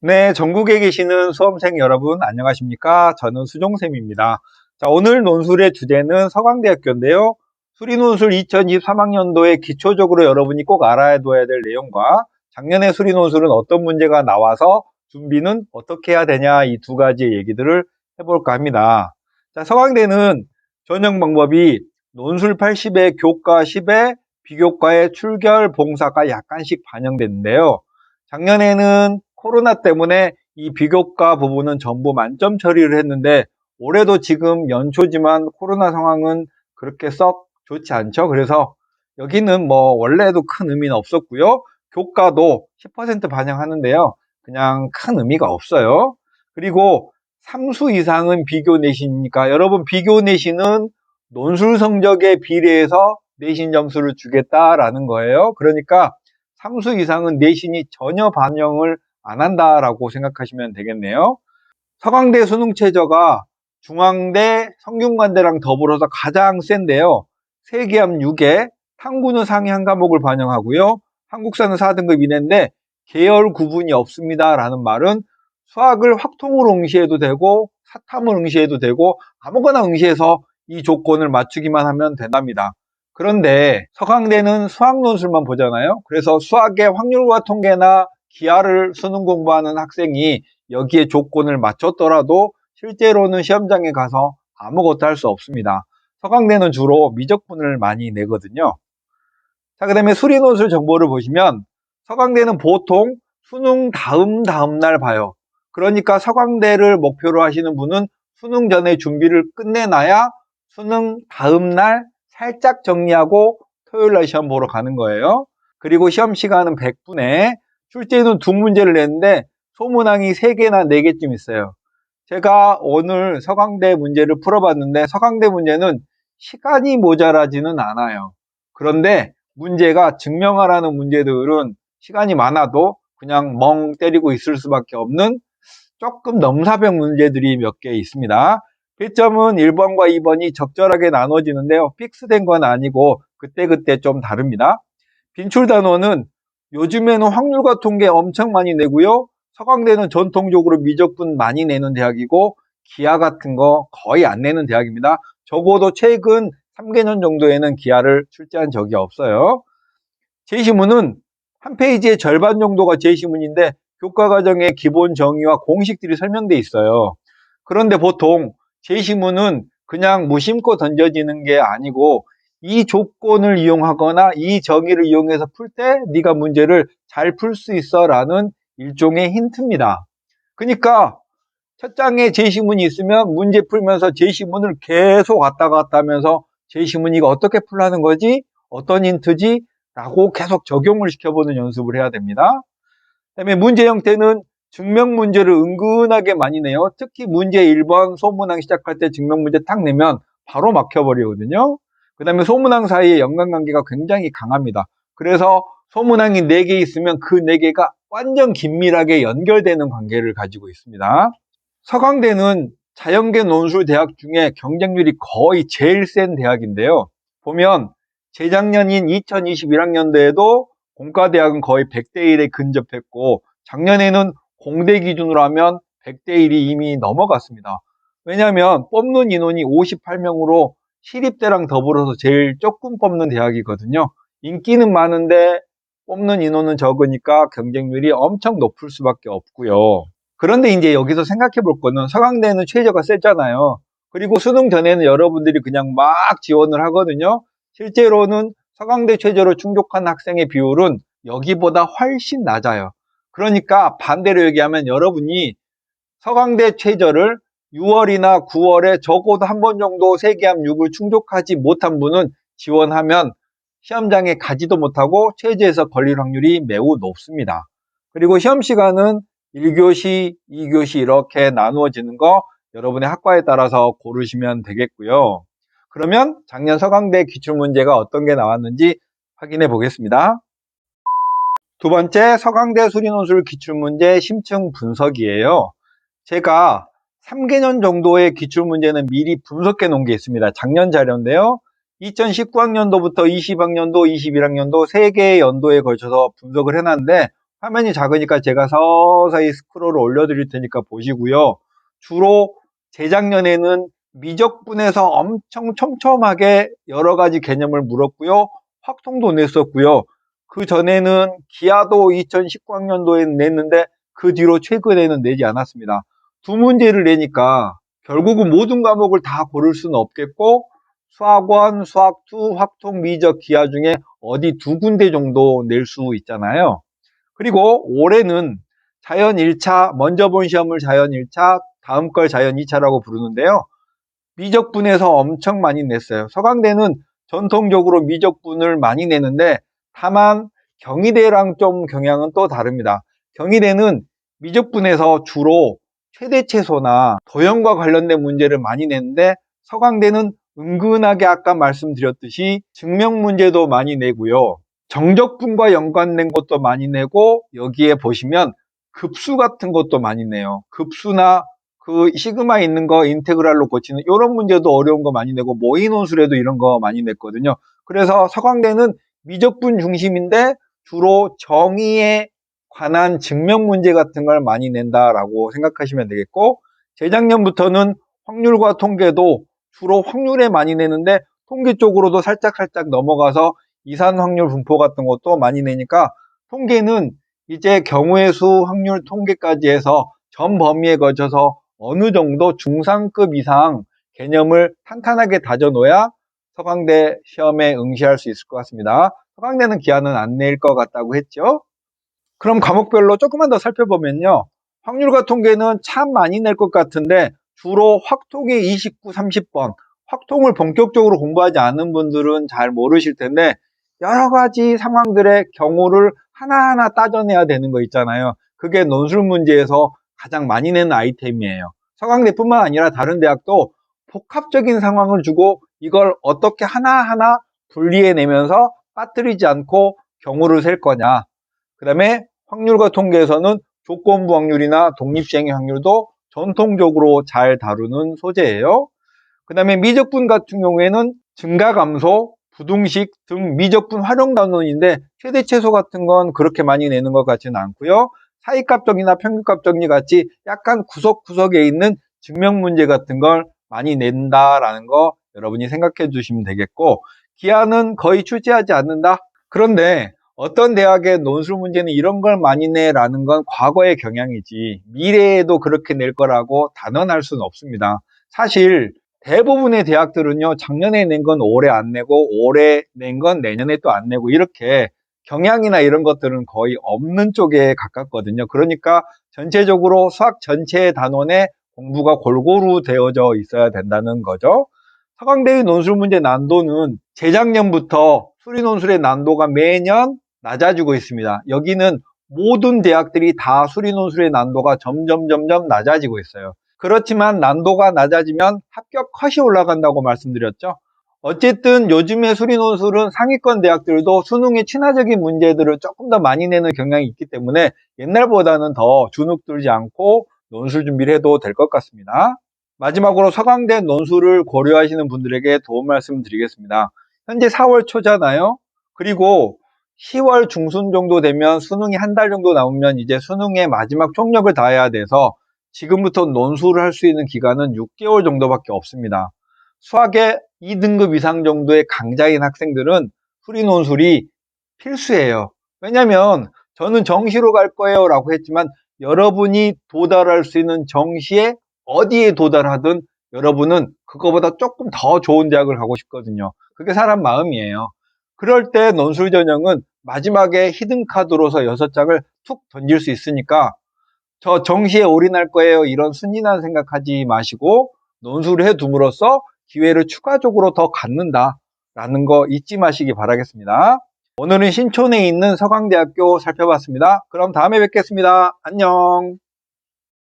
네, 전국에 계시는 수험생 여러분 안녕하십니까? 저는 수종쌤입니다. 자, 오늘 논술의 주제는 서강대학교인데요. 수리논술 2023학년도에 기초적으로 여러분이 꼭 알아둬야 될 내용과 작년에 수리논술은 어떤 문제가 나와서 준비는 어떻게 해야 되냐, 이 두 가지 얘기들을 해볼까 합니다. 자, 서강대는 전형 방법이 논술 80에 교과 10에 비교과의 출결 봉사가 약간씩 반영됐는데요. 작년에는 코로나 때문에 이 비교과 부분은 전부 만점 처리를 했는데, 올해도 지금 연초지만 코로나 상황은 그렇게 썩 좋지 않죠. 그래서 여기는 뭐 원래도 큰 의미는 없었고요. 교과도 10% 반영하는데요. 그냥 큰 의미가 없어요. 그리고 3수 이상은 비교 내신이니까 여러분, 비교 내신은 논술 성적에 비례해서 내신 점수를 주겠다라는 거예요. 그러니까 3수 이상은 내신이 전혀 반영을 안 한다라고 생각하시면 되겠네요. 서강대 수능 최저가 중앙대, 성균관대랑 더불어서 가장 센데요. 세계암 6에 탐구는 상위 한 과목을 반영하고요. 한국사는 4등급 이내인데 계열 구분이 없습니다라는 말은 수학을 확통으로 응시해도 되고 사탐을 응시해도 되고 아무거나 응시해서 이 조건을 맞추기만 하면 된답니다. 그런데 서강대는 수학 논술만 보잖아요. 그래서 수학의 확률과 통계나 기하를 수능 공부하는 학생이 여기에 조건을 맞췄더라도 실제로는 시험장에 가서 아무것도 할 수 없습니다. 서강대는 주로 미적분을 많이 내거든요. 자, 그 다음에 수리논술 정보를 보시면 서강대는 보통 수능 다음 날 봐요. 그러니까 서강대를 목표로 하시는 분은 수능 전에 준비를 끝내놔야 수능 다음 날 살짝 정리하고 토요일 날 시험 보러 가는 거예요. 그리고 시험 시간은 100분에 출제는 2문제를 냈는데 소문항이 3개나 4개쯤 있어요. 제가 오늘 서강대 문제를 풀어봤는데 서강대 문제는 시간이 모자라지는 않아요. 그런데 문제가 증명하라는 문제들은 시간이 많아도 그냥 멍 때리고 있을 수밖에 없는 조금 넘사벽 문제들이 몇 개 있습니다. 배점은 1번과 2번이 적절하게 나눠지는데요. 픽스된 건 아니고 그때그때 좀 다릅니다. 빈출단원은 요즘에는 확률과 통계 엄청 많이 내고요. 서강대는 전통적으로 미적분 많이 내는 대학이고 기하 같은 거 거의 안 내는 대학입니다. 적어도 최근 3개년 정도에는 기하를 출제한 적이 없어요. 제시문은 한 페이지의 절반 정도가 제시문인데 교과과정의 기본 정의와 공식들이 설명돼 있어요. 그런데 보통 제시문은 그냥 무심코 던져지는 게 아니고 이 조건을 이용하거나 이 정의를 이용해서 풀 때 네가 문제를 잘 풀 수 있어 라는 일종의 힌트입니다. 그러니까 첫 장에 제시문이 있으면 문제 풀면서 제시문을 계속 왔다 갔다 하면서 제시문 이거 어떻게 풀라는 거지? 어떤 힌트지? 라고 계속 적용을 시켜보는 연습을 해야 됩니다. 그다음에 문제 형태는 증명 문제를 은근하게 많이 내요. 특히 문제 1번 소문항 시작할 때 증명 문제 탁 내면 바로 막혀버리거든요. 그 다음에 소문항 사이에 연관관계가 굉장히 강합니다. 그래서 소문항이 4개 있으면 그 4개가 완전 긴밀하게 연결되는 관계를 가지고 있습니다. 서강대는 자연계 논술 대학 중에 경쟁률이 거의 제일 센 대학인데요. 보면 재작년인 2021학년도에도 공과대학은 거의 100대 1에 근접했고 작년에는 공대 기준으로 하면 100대 1이 이미 넘어갔습니다. 왜냐하면 뽑는 인원이 58명으로 시립대랑 더불어서 제일 조금 뽑는 대학이거든요. 인기는 많은데 뽑는 인원은 적으니까 경쟁률이 엄청 높을 수밖에 없고요. 그런데 이제 여기서 생각해 볼 거는 서강대는 최저가 세잖아요. 그리고 수능 전에는 여러분들이 그냥 막 지원을 하거든요. 실제로는 서강대 최저를 충족한 학생의 비율은 여기보다 훨씬 낮아요. 그러니까 반대로 얘기하면 여러분이 서강대 최저를 6월이나 9월에 적어도 한 번 정도 세계암 6을 충족하지 못한 분은 지원하면 시험장에 가지도 못하고 최저에서 걸릴 확률이 매우 높습니다. 그리고 시험 시간은 1교시, 2교시 이렇게 나누어지는 거 여러분의 학과에 따라서 고르시면 되겠고요. 그러면 작년 서강대 기출문제가 어떤 게 나왔는지 확인해 보겠습니다. 두 번째, 서강대 수리논술 기출문제 심층 분석이에요. 제가 3개년 정도의 기출문제는 미리 분석해 놓은 게 있습니다. 작년 자료인데요. 2019학년도부터 20학년도, 21학년도 3개의 연도에 걸쳐서 분석을 해놨는데 화면이 작으니까 제가 서서히 스크롤을 올려드릴 테니까 보시고요. 주로 재작년에는 미적분에서 엄청 촘촘하게 여러 가지 개념을 물었고요. 확통도 냈었고요. 그 전에는 기하도 2019학년도에 냈는데 그 뒤로 최근에는 내지 않았습니다. 두 문제를 내니까 결국은 모든 과목을 다 고를 수는 없겠고 수학원, 수학2, 확통, 미적, 기하 중에 어디 두 군데 정도 낼 수 있잖아요. 그리고 올해는 자연 1차, 먼저 본 시험을 자연 1차, 다음 걸 자연 2차라고 부르는데요. 미적분에서 엄청 많이 냈어요. 서강대는 전통적으로 미적분을 많이 내는데 다만 경희대랑 좀 경향은 또 다릅니다. 경희대는 미적분에서 주로 최대체소나 도형과 관련된 문제를 많이 내는데 서강대는 은근하게 아까 말씀드렸듯이 증명 문제도 많이 내고요. 정적분과 연관된 것도 많이 내고 여기에 보시면 급수 같은 것도 많이 내요. 급수나 그 시그마 있는 거 인테그랄로 고치는 이런 문제도 어려운 거 많이 내고 모의논술에도 이런 거 많이 냈거든요. 그래서 서강대는 미적분 중심인데 주로 정의에 관한 증명 문제 같은 걸 많이 낸다라고 생각하시면 되겠고 재작년부터는 확률과 통계도 주로 확률에 많이 내는데 통계 쪽으로도 살짝 넘어가서 이산 확률 분포 같은 것도 많이 내니까 통계는 이제 경우의 수 확률 통계까지 해서 전 범위에 걸쳐서 어느 정도 중상급 이상 개념을 탄탄하게 다져놓아야 서강대 시험에 응시할 수 있을 것 같습니다. 서강대는 기하는 안 낼 것 같다고 했죠. 그럼 과목별로 조금만 더 살펴보면요. 확률과 통계는 참 많이 낼 것 같은데 주로 확통이 29, 30번. 확통을 본격적으로 공부하지 않은 분들은 잘 모르실 텐데 여러 가지 상황들의 경우를 하나하나 따져내야 되는 거 있잖아요. 그게 논술 문제에서 가장 많이 내는 아이템이에요. 서강대뿐만 아니라 다른 대학도 복합적인 상황을 주고 이걸 어떻게 하나하나 분리해내면서 빠뜨리지 않고 경우를 셀 거냐. 그 다음에 확률과 통계에서는 조건부 확률이나 독립시행의 확률도 전통적으로 잘 다루는 소재예요. 그 다음에 미적분 같은 경우에는 증가 감소, 부등식 등 미적분 활용 단원인데 최대최소 같은 건 그렇게 많이 내는 것 같지는 않고요. 사이값정리나 평균값정리 같이 약간 구석구석에 있는 증명 문제 같은 걸 많이 낸다라는 거 여러분이 생각해 주시면 되겠고 기하는 거의 출제하지 않는다. 그런데 어떤 대학의 논술 문제는 이런 걸 많이 내라는 건 과거의 경향이지 미래에도 그렇게 낼 거라고 단언할 수는 없습니다. 사실 대부분의 대학들은요 작년에 낸 건 올해 안 내고 올해 낸 건 내년에 또 안 내고 이렇게 경향이나 이런 것들은 거의 없는 쪽에 가깝거든요. 그러니까 전체적으로 수학 전체 단원에 공부가 골고루 되어져 있어야 된다는 거죠. 서강대의 논술 문제 난도는 재작년부터 수리논술의 난도가 매년 낮아지고 있습니다. 여기는 모든 대학들이 다 수리논술의 난도가 점점 낮아지고 있어요. 그렇지만 난도가 낮아지면 합격 컷이 올라간다고 말씀드렸죠. 어쨌든 요즘의 수리논술은 상위권 대학들도 수능에 친화적인 문제들을 조금 더 많이 내는 경향이 있기 때문에 옛날보다는 더 주눅 들지 않고 논술 준비를 해도 될 것 같습니다. 마지막으로 서강대 논술을 고려하시는 분들에게 도움 말씀 드리겠습니다. 현재 4월 초잖아요. 그리고 10월 중순 정도 되면 수능이 한 달 정도 남으면 이제 수능의 마지막 총력을 다해야 돼서 지금부터 논술을 할 수 있는 기간은 6개월 정도밖에 없습니다. 수학의 2등급 이상 정도의 강자인 학생들은 수리 논술이 필수예요. 왜냐면 저는 정시로 갈 거예요 라고 했지만 여러분이 도달할 수 있는 정시에 어디에 도달하든 여러분은 그거보다 조금 더 좋은 대학을 가고 싶거든요. 그게 사람 마음이에요. 그럴 때 논술 전형은 마지막에 히든카드로서 6장을 툭 던질 수 있으니까 저 정시에 올인할 거예요 이런 순진한 생각하지 마시고 논술을 해둠으로써 기회를 추가적으로 더 갖는다라는 거 잊지 마시기 바라겠습니다. 오늘은 신촌에 있는 서강대학교 살펴봤습니다. 그럼 다음에 뵙겠습니다. 안녕.